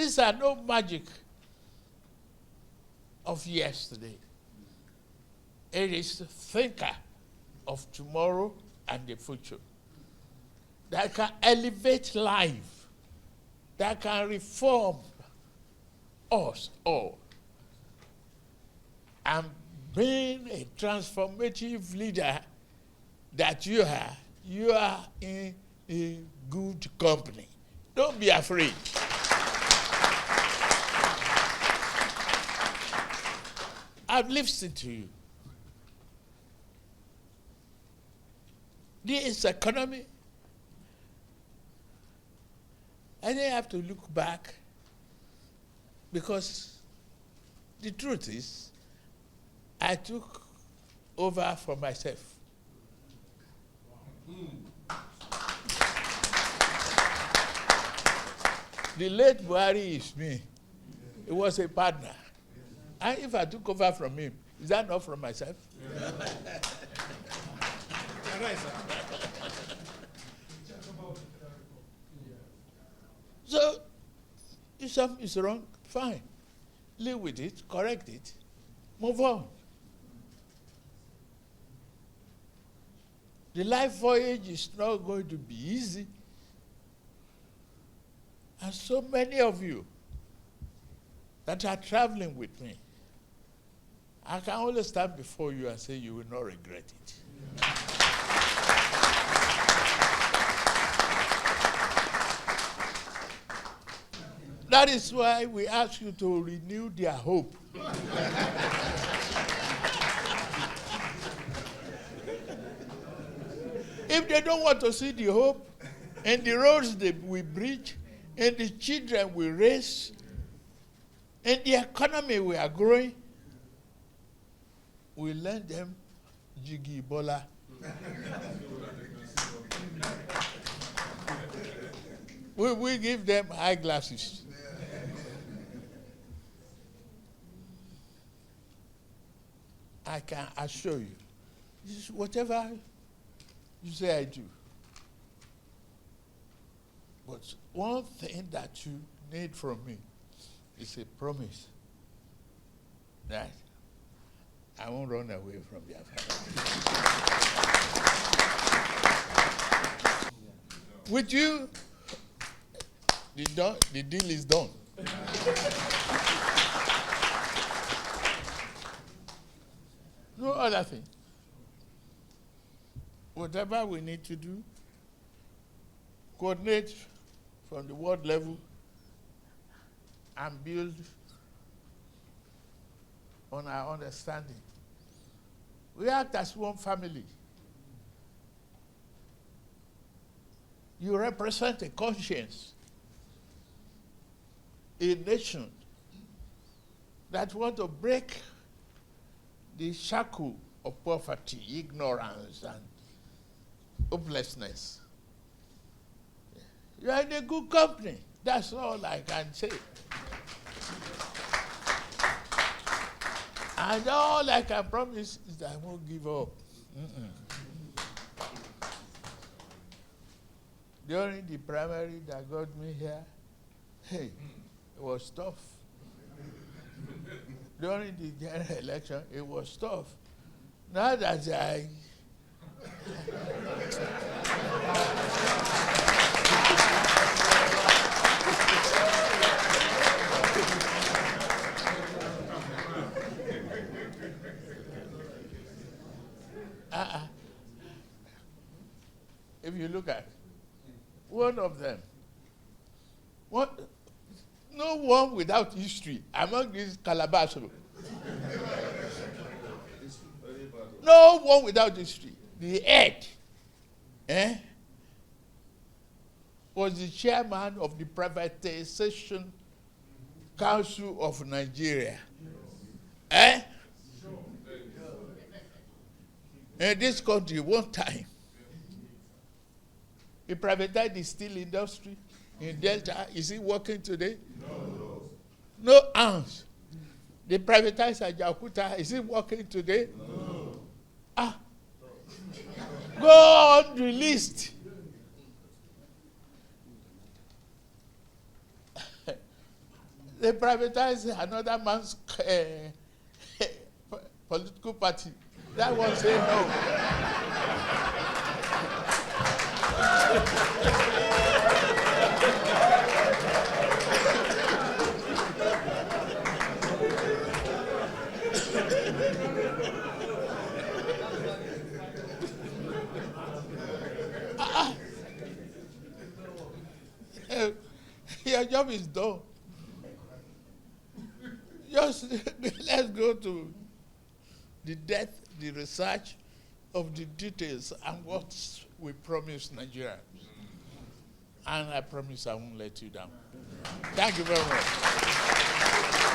These are no magic of yesterday. It is the thinker of tomorrow and the future that can elevate life, that can reform us all. And being a transformative leader that you are in a good company. Don't be afraid. I've listened to you. This economy, I didn't have to look back, because the truth is, I took over for myself. The late Buhari is me. He was a partner. And if I took over from him, is that not from myself? Yeah. So, if something is wrong, fine. Live with it, correct it, move on. The life voyage is not going to be easy. And so many of you that are traveling with me, I can only stand before you and say you will not regret it. That is why we ask you to renew their hope. If they don't want to see the hope in the roads that we bridge, in the children we raise, in the economy we are growing, we lend them Jiggy Bola. We give them eyeglasses. I can assure you, this is whatever you say I do. But one thing that you need from me is a promise that I won't run away from the affair. With you, the deal is done. No other thing. Whatever we need to do, coordinate from the world level and build on our understanding. We act as one family. You represent a conscience, a nation that want to break the shackle of poverty, ignorance, and hopelessness. You are in a good company. That's all I can say. And all I can promise is that I won't give up. During the primary that got me here, hey, it was tough. During the general election, it was tough. Now that if you look at one of them, no one without history among these calabash. No one without history. The head was the chairman of the Privatization Council of Nigeria. In this country, one time, he privatized the steel industry in Delta. Is it working today? No ounce. They privatized Ajaokuta. Is it working today? No. Go on the list. they privatize another man's political party. That one say no. Your job is done. Just let's go to the depth, the research of the details and what we promise Nigerians. And I promise I won't let you down. Thank you very much.